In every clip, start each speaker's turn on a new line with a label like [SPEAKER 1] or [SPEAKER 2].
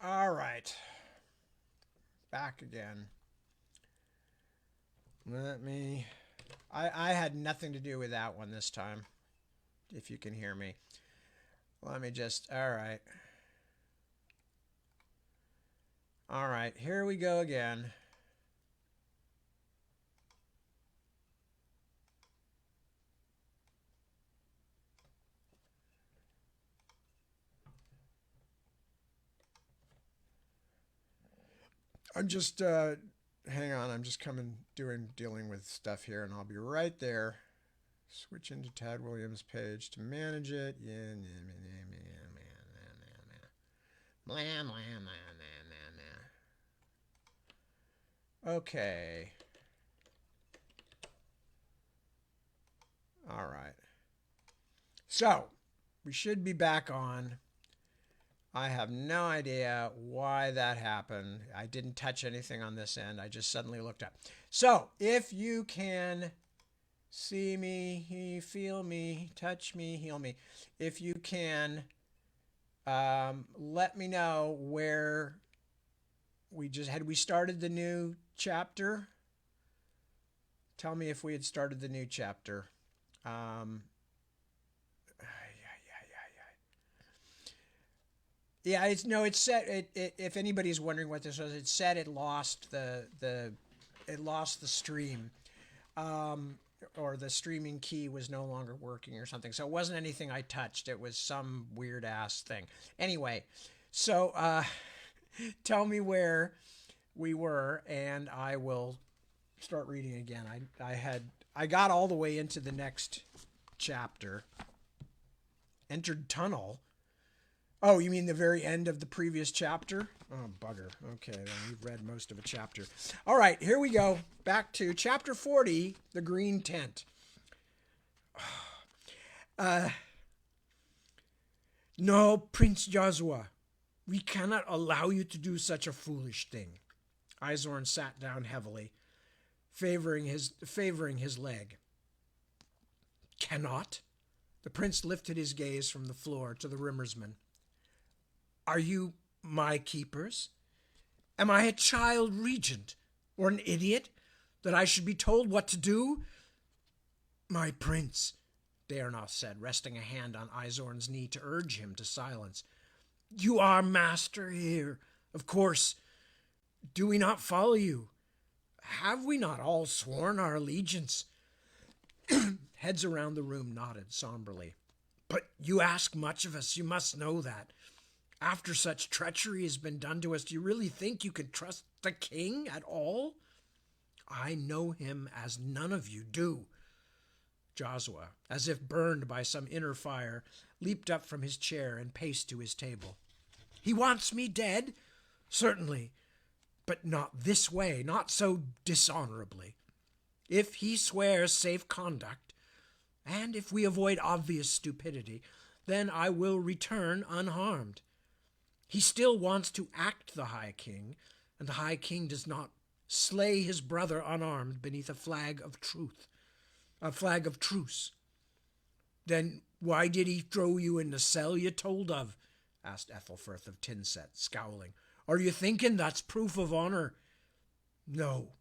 [SPEAKER 1] All right. Back again. Let me... I had nothing to do with that one this time, if you can hear me. Let me just... All right. All right, here we go again. I'm just... hang on, I'm just dealing with stuff here, and I'll be right there. Switch into Tad Williams' page to manage it. Okay. All right. So, we should be back on. I have no idea why that happened. I didn't touch anything on this end. I just suddenly looked up. So, if you can see me, feel me, touch me, heal me. If you can, let me know where we started the new chapter. Tell me if we had started the new chapter. Yeah, it's said if anybody's wondering what this was, it said it lost the stream. Or the streaming key was no longer working or something. So it wasn't anything I touched. It was some weird ass thing. Anyway, so tell me where we were, and I will start reading again. I got all the way into the next chapter. Entered tunnel. Oh, you mean the very end of the previous chapter? Oh, bugger. Okay, then we've read most of a chapter. All right, here we go. Back to chapter 40, the green tent. No, Prince Joshua, we cannot allow you to do such a foolish thing. Izorn sat down heavily, favoring his leg. Cannot? The prince lifted his gaze from the floor to the Rimmersman. Are you my keepers? Am I a child regent or an idiot that I should be told what to do? My prince, Daernoth said, resting a hand on Izorn's knee to urge him to silence. You are master here, of course. Do we not follow you? Have we not all sworn our allegiance? Heads around the room nodded somberly. But you ask much of us, you must know that. After such treachery has been done to us, do you really think you can trust the king at all? I know him as none of you do. Joshua, as if burned by some inner fire, leaped up from his chair and paced to his table. He wants me dead? Certainly, but not this way, not so dishonorably. If he swears safe conduct, and if we avoid obvious stupidity, then I will return unharmed. He still wants to act the High King, and the High King does not slay his brother unarmed beneath a flag of truth, a flag of truce. Then why did he throw you in the cell you told of? Asked Ethelfrith of Tinset, scowling. Are you thinking that's proof of honor? No,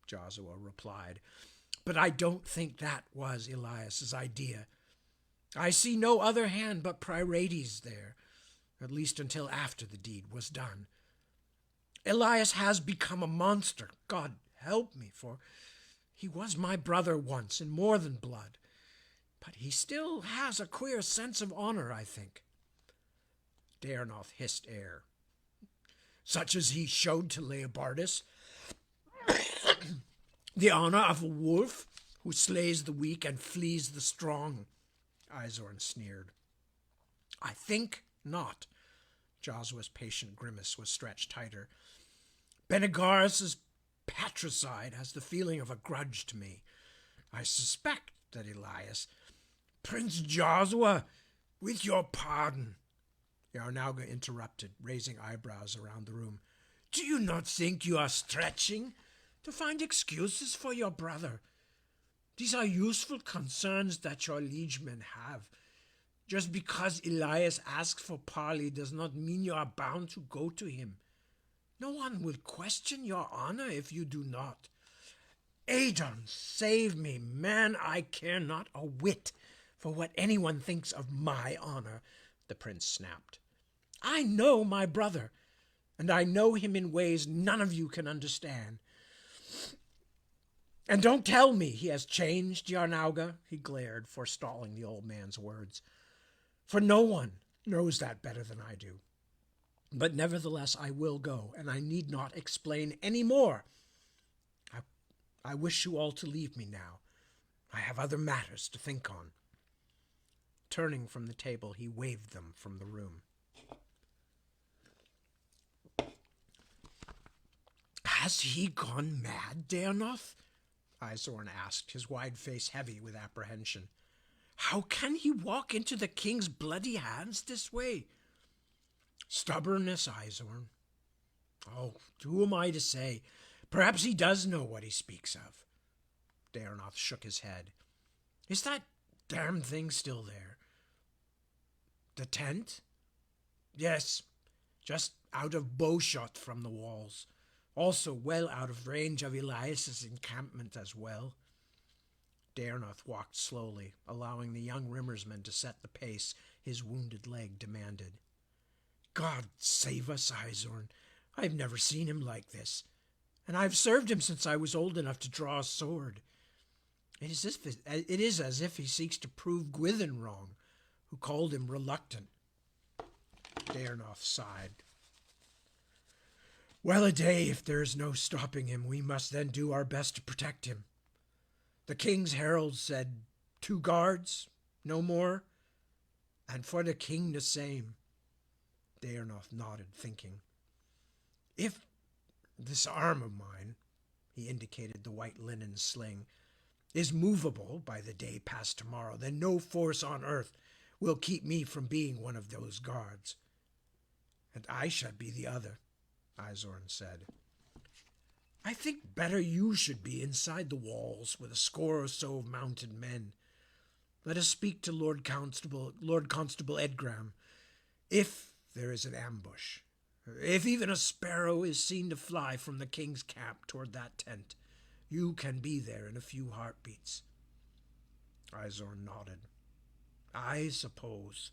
[SPEAKER 1] Joshua replied, but I don't think that was Elias's idea. I see no other hand but Pryrates there, at least until after the deed was done. Elias has become a monster. God help me, for he was my brother once in more than blood. But he still has a queer sense of honor, I think. Daernoth hissed air. Such as he showed to Leobardus. The honor of a wolf who slays the weak and flees the strong, Izorn sneered. I think not. Joshua's patient grimace was stretched tighter. Benegaris's patricide has the feeling of a grudge to me. I suspect that Elias... Prince Joshua, with your pardon, Yarnauga interrupted, raising eyebrows around the room. Do you not think you are stretching to find excuses for your brother? These are useful concerns that your liegemen have. Just because Elias asks for parley does not mean you are bound to go to him. No one will question your honor if you do not. Adon, save me, man, I care not a whit for what anyone thinks of my honor, the prince snapped. I know my brother, and I know him in ways none of you can understand. And don't tell me he has changed, Yarnauga, he glared, forestalling the old man's words. For no one knows that better than I do. But nevertheless I will go, and I need not explain any more. I wish you all to leave me now. I have other matters to think on. Turning from the table, he waved them from the room. Has he gone mad, Daernoth? Izorn asked, his wide face heavy with apprehension. How can he walk into the king's bloody hands this way? Stubbornness, Izorn. Oh, who am I to say? Perhaps he does know what he speaks of. Daernoth shook his head. Is that damned thing still there? The tent? Yes, just out of bowshot from the walls. Also well out of range of Elias's encampment as well. Daernoth walked slowly, allowing the young Rimmersman to set the pace his wounded leg demanded. God save us, Izorn. I've never seen him like this, and I've served him since I was old enough to draw a sword. It is as if he seeks to prove Gwithin wrong, who called him reluctant. Daernoth sighed. Well a day, if there is no stopping him, we must then do our best to protect him. The king's herald said 2 guards, no more, and for the king the same. Daernoth nodded, thinking. If this arm of mine, he indicated the white linen sling, is movable by the day past tomorrow, then no force on earth will keep me from being one of those guards. And I shall be the other, Izorn said. I think better you should be inside the walls with a score or so of mounted men. Let us speak to Lord Constable Edgram, if there is an ambush. If even a sparrow is seen to fly from the king's camp toward that tent, you can be there in a few heartbeats. Izorn nodded. I suppose.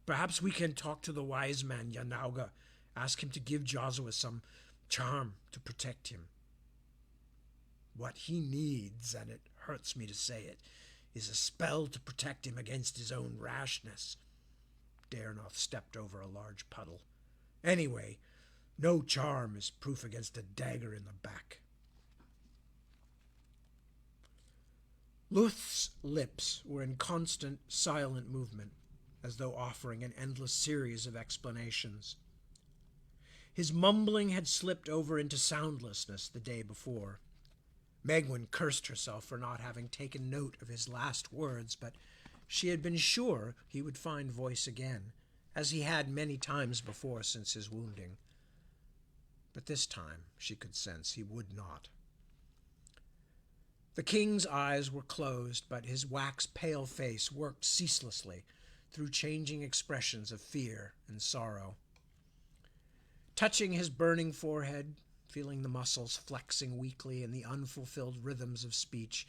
[SPEAKER 1] Perhaps we can talk to the wise man, Yarnauga, ask him to give Josua some charm to protect him. What he needs, and it hurts me to say it, is a spell to protect him against his own rashness. Daernoth stepped over a large puddle. Anyway, no charm is proof against a dagger in the back. Luth's lips were in constant, silent movement, as though offering an endless series of explanations. His mumbling had slipped over into soundlessness the day before. Megwin cursed herself for not having taken note of his last words, but she had been sure he would find voice again, as he had many times before since his wounding. But this time she could sense he would not. The king's eyes were closed, but his wax-pale face worked ceaselessly through changing expressions of fear and sorrow. Touching his burning forehead, feeling the muscles flexing weakly in the unfulfilled rhythms of speech,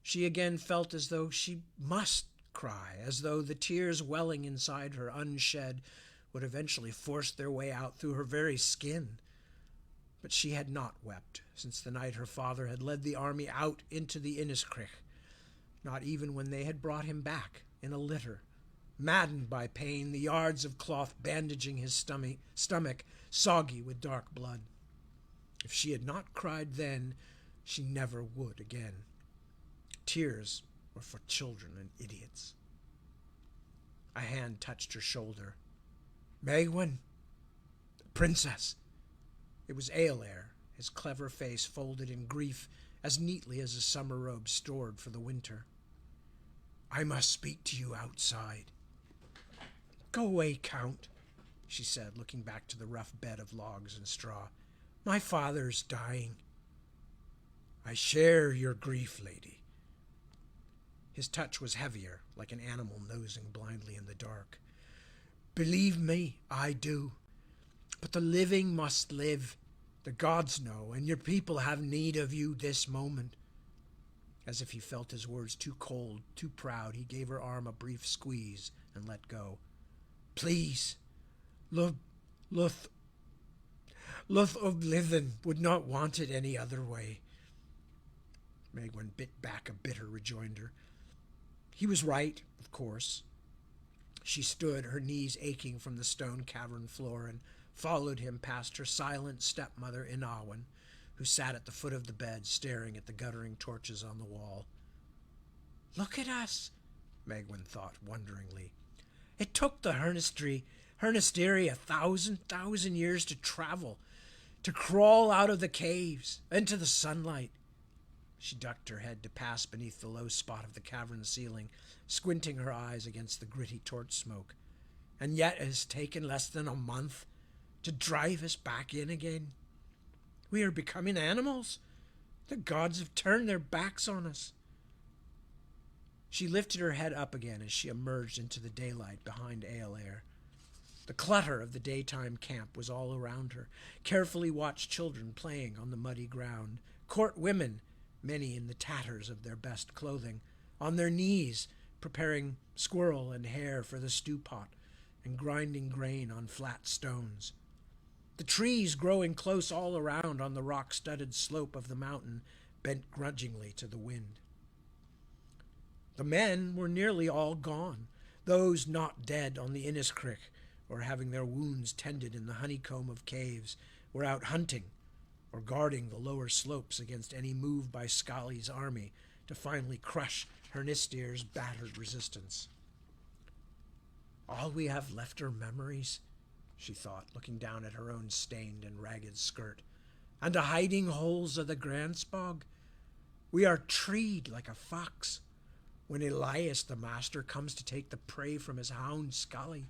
[SPEAKER 1] she again felt as though she must cry, as though the tears welling inside her unshed would eventually force their way out through her very skin. But she had not wept since the night her father had led the army out into the Inniskreek, not even when they had brought him back in a litter, maddened by pain, the yards of cloth bandaging his stomach soggy with dark blood. If she had not cried then, she never would again. Tears were for children and idiots. A hand touched her shoulder. Megwin, the princess. It was Eolair, his clever face folded in grief as neatly as a summer robe stored for the winter. I must speak to you outside. Go away, Count, she said, looking back to the rough bed of logs and straw. My father's dying. I share your grief, lady. His touch was heavier, like an animal nosing blindly in the dark. Believe me, I do. But the living must live. The gods know, and your people have need of you this moment. As if he felt his words too cold, too proud, he gave her arm a brief squeeze and let go. Please, Luth of Livin would not want it any other way. Megwin bit back a bitter rejoinder. He was right, of course. She stood, her knees aching from the stone cavern floor, and followed him past her silent stepmother Inawin, who sat at the foot of the bed, staring at the guttering torches on the wall. Look at us, Megwin thought wonderingly. It took the Hernisteri 1,000 years to travel, to crawl out of the caves into the sunlight. She ducked her head to pass beneath the low spot of the cavern ceiling, squinting her eyes against the gritty torch smoke. And yet it has taken less than a month to drive us back in again. We are becoming animals. The gods have turned their backs on us. She lifted her head up again as she emerged into the daylight behind Aelair. The clutter of the daytime camp was all around her. Carefully watched children playing on the muddy ground. Court women, many in the tatters of their best clothing, on their knees, preparing squirrel and hare for the stew pot and grinding grain on flat stones. The trees growing close all around on the rock-studded slope of the mountain bent grudgingly to the wind. The men were nearly all gone, those not dead on the Inniscrick or having their wounds tended in the honeycomb of caves were out hunting or guarding the lower slopes against any move by Skali's army to finally crush Hernistir's battered resistance. All we have left are memories, she thought, looking down at her own stained and ragged skirt, and the hiding holes of the Granspog. We are treed like a fox. When Elias the master comes to take the prey from his hound Skali,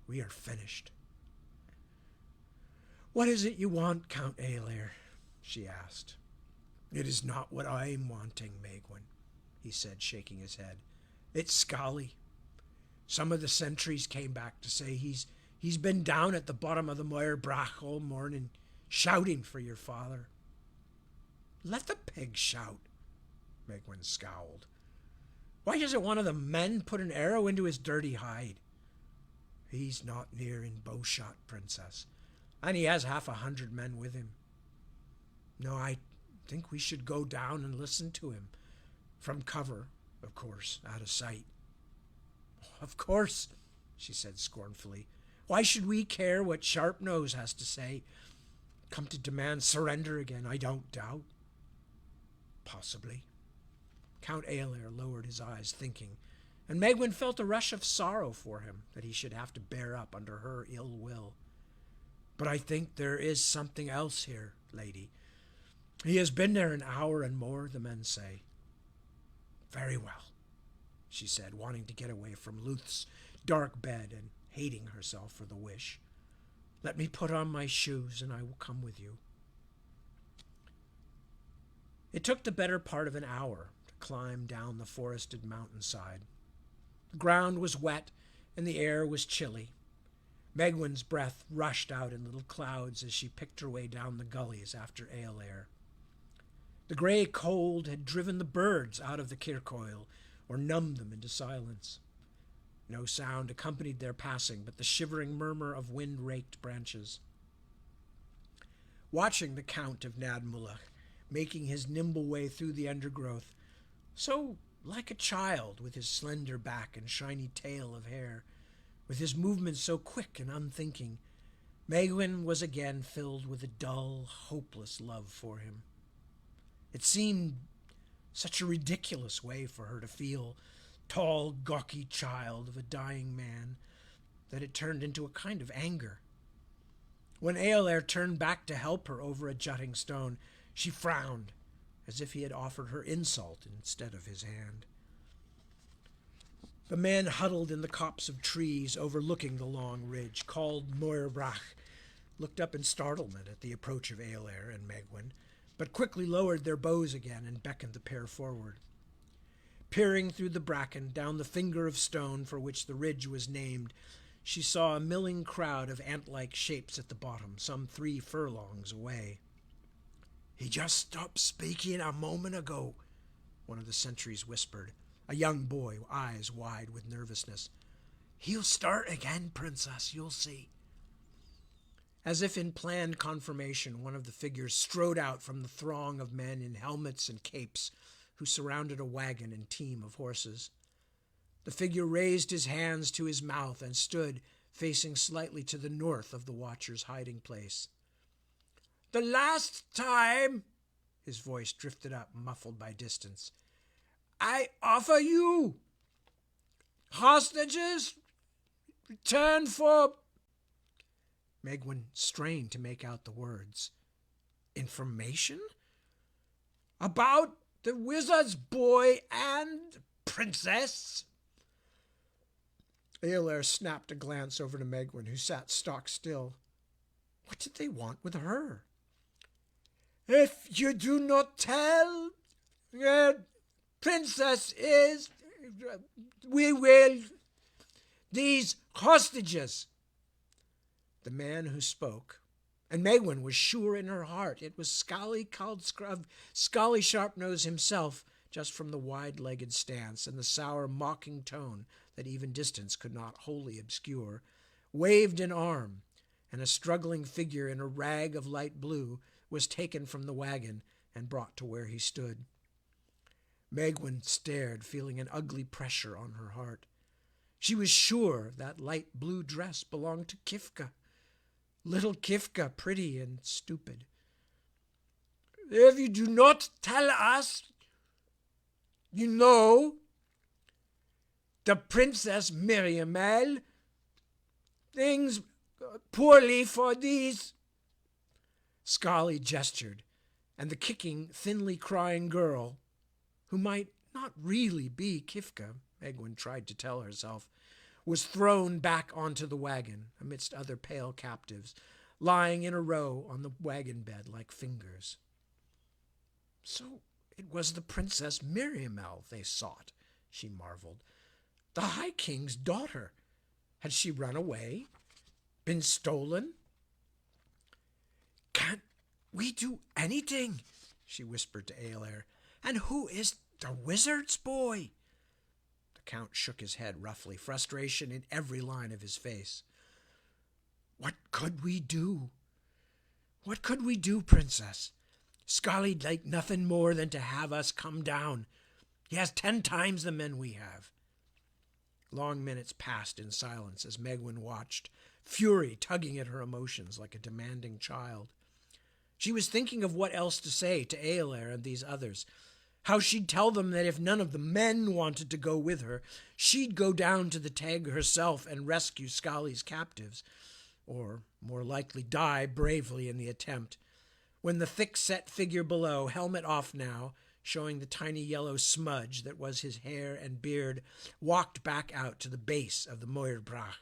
[SPEAKER 1] we are finished. What is it you want, Count Aelair? She asked. It is not what I am wanting, Megwin, he said, shaking his head. It's Skali. Some of the sentries came back to say he's been down at the bottom of the Moir Brach all morning, shouting for your father. Let the pig shout, Megwin scowled. Why doesn't one of the men put an arrow into his dirty hide? He's not near in bowshot, Princess, and he has 100 men with him. No, I think we should go down and listen to him. From cover, of course, out of sight. Of course, she said scornfully. Why should we care what Sharpnose has to say? Come to demand surrender again, I don't doubt. Possibly. Count Aelair lowered his eyes, thinking, and Megwin felt a rush of sorrow for him that he should have to bear up under her ill will. But I think there is something else here, lady. He has been there an hour and more, the men say. Very well, she said, wanting to get away from Luth's dark bed and hating herself for the wish. Let me put on my shoes and I will come with you. It took the better part of an hour to climb down the forested mountainside. The ground was wet and the air was chilly. Megwin's breath rushed out in little clouds as she picked her way down the gullies after Aelair. The grey cold had driven the birds out of the Kirkcoil or numbed them into silence. No sound accompanied their passing but the shivering murmur of wind-raked branches. Watching the Count of Nadmullach making his nimble way through the undergrowth, so like a child with his slender back and shiny tail of hair, with his movements so quick and unthinking, Megwin was again filled with a dull, hopeless love for him. It seemed such a ridiculous way for her to feel, tall, gawky child of a dying man, that it turned into a kind of anger. When Aelair turned back to help her over a jutting stone, she frowned, as if he had offered her insult instead of his hand. The men huddled in the copse of trees overlooking the long ridge, called Moirbrach, looked up in startlement at the approach of Aelair and Megwin, but quickly lowered their bows again and beckoned the pair forward. Peering through the bracken, down the finger of stone for which the ridge was named, she saw a milling crowd of ant-like shapes at the bottom, some 3 furlongs away. "He just stopped speaking a moment ago," one of the sentries whispered, a young boy, eyes wide with nervousness. "He'll start again, Princess, you'll see." As if in planned confirmation, one of the figures strode out from the throng of men in helmets and capes who surrounded a wagon and team of horses. The figure raised his hands to his mouth and stood facing slightly to the north of the watcher's hiding place. "The last time," his voice drifted up, muffled by distance, "I offer you hostages, return for—" Megwin strained to make out the words. "Information? About the wizard's boy and princess?" Eolair snapped a glance over to Megwin, who sat stock still. What did they want with her? "If you do not tell, princess is, we will, these hostages." The man who spoke, and Megwin was sure in her heart it was Scully Sharpnose himself, just from the wide-legged stance and the sour, mocking tone that even distance could not wholly obscure, waved an arm, and a struggling figure in a rag of light blue was taken from the wagon and brought to where he stood. Megwin stared, feeling an ugly pressure on her heart. She was sure that light blue dress belonged to Kifka. Little Kifka, pretty and stupid. "If you do not tell us, you know, the Princess Miriamel, things poorly for these." Scully gestured, and the kicking, thinly crying girl, who might not really be Kifka, Megwin tried to tell herself, was thrown back onto the wagon amidst other pale captives, lying in a row on the wagon bed like fingers. So it was the Princess Miriamel they sought, she marveled. The High King's daughter. Had she run away? Been stolen? "Can't we do anything?" she whispered to Eolair. "And who is the wizard's boy?" The Count shook his head roughly, frustration in every line of his face. "What could we do? What could we do, Princess? Scully'd like nothing more than to have us come down. He has 10 times the men we have." Long minutes passed in silence as Megwin watched, fury tugging at her emotions like a demanding child. She was thinking of what else to say to Eolair and these others, how she'd tell them that if none of the men wanted to go with her, she'd go down to the Teg herself and rescue Scully's captives, or, more likely, die bravely in the attempt, when the thick-set figure below, helmet off now, showing the tiny yellow smudge that was his hair and beard, walked back out to the base of the Moerbrach.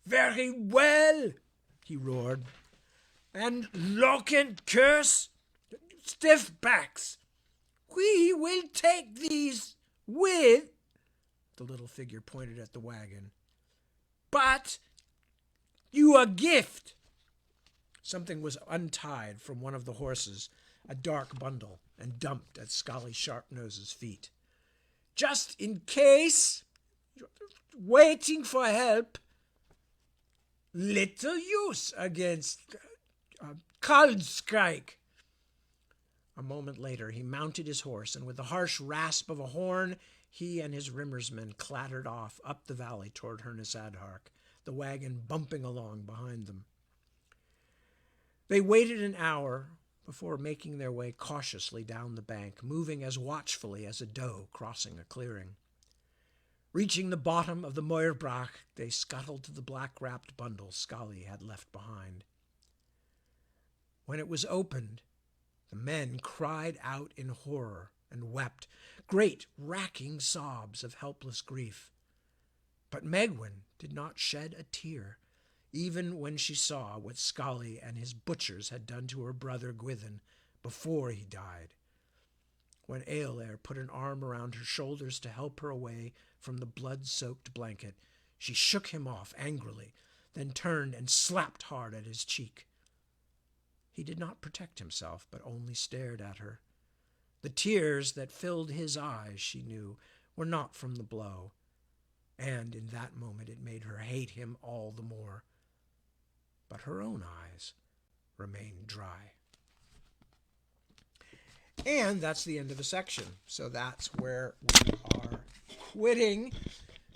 [SPEAKER 1] "Very well," he roared. "And lock and curse, stiff backs. We will take these with—" the little figure pointed at the wagon. "But you a gift." Something was untied from one of the horses, a dark bundle, and dumped at Scully Sharpnose's feet. "Just in case, waiting for help. Little use against Kaldstrike." A moment later he mounted his horse, and with the harsh rasp of a horn, he and his rimmersmen clattered off up the valley toward Hernesadhark, the wagon bumping along behind them. They waited an hour before making their way cautiously down the bank, moving as watchfully as a doe crossing a clearing. Reaching the bottom of the Moerbrach, they scuttled to the black-wrapped bundle Scully had left behind. When it was opened, the men cried out in horror and wept, great racking sobs of helpless grief. But Megwin did not shed a tear, even when she saw what Scully and his butchers had done to her brother Gwithin before he died. when Eolair put an arm around her shoulders to help her away from the blood-soaked blanket, she shook him off angrily, then turned and slapped hard at his cheek. He did not protect himself, but only stared at her. The tears that filled his eyes, she knew, were not from the blow, and in that moment it made her hate him all the more. But her own eyes remained dry. And that's the end of the section. So that's where we are quitting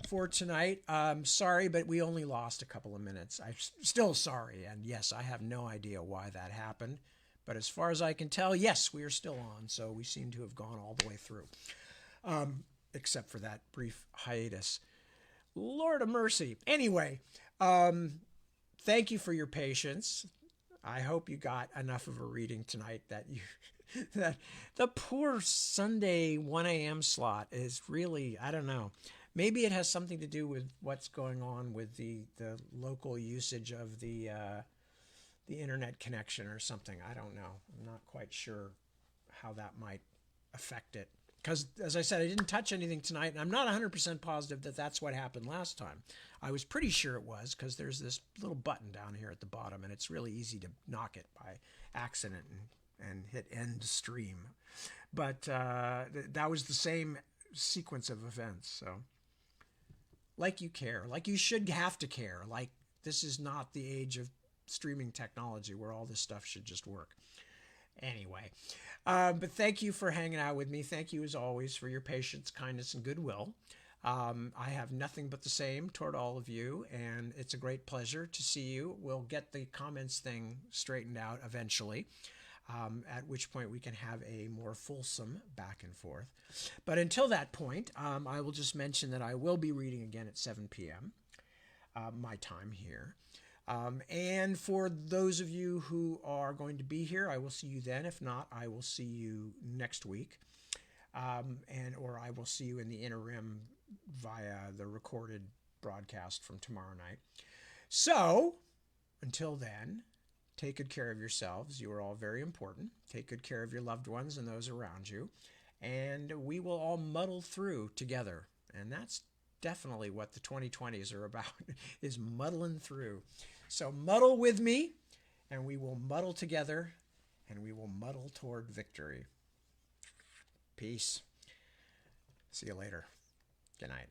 [SPEAKER 1] for tonight. Sorry, but we only lost a couple of minutes. I'm still sorry. And yes, I have no idea why that happened. But as far as I can tell, yes, we are still on. So we seem to have gone all the way through, except for that brief hiatus. Lord of mercy. Anyway, thank you for your patience. I hope you got enough of a reading tonight that you that the poor Sunday 1 a.m. slot is really, I don't know. Maybe it has something to do with what's going on with the local usage of the internet connection or something. I don't know. I'm not quite sure how that might affect it. Because, as I said, I didn't touch anything tonight, and I'm not 100% positive that that's what happened last time. I was pretty sure it was, because there's this little button down here at the bottom, and it's really easy to knock it by accident and hit end stream. But that was the same sequence of events. So, like you care, like you should have to care, like this is not the age of streaming technology where all this stuff should just work. Anyway, but thank you for hanging out with me. Thank you, as always, for your patience, kindness, and goodwill. I have nothing but the same toward all of you, and it's a great pleasure to see you. We'll get the comments thing straightened out eventually, at which point we can have a more fulsome back and forth. But until that point, I will just mention that I will be reading again at 7 p.m., my time here. And for those of you who are going to be here, I will see you then. If not, I will see you next week. Or I will see you in the interim via the recorded broadcast from tomorrow night. So, until then, take good care of yourselves. You are all very important. Take good care of your loved ones and those around you. And we will all muddle through together. And that's definitely what the 2020s are about, is muddling through. So muddle with me, and we will muddle together, and we will muddle toward victory. Peace. See you later. Good night.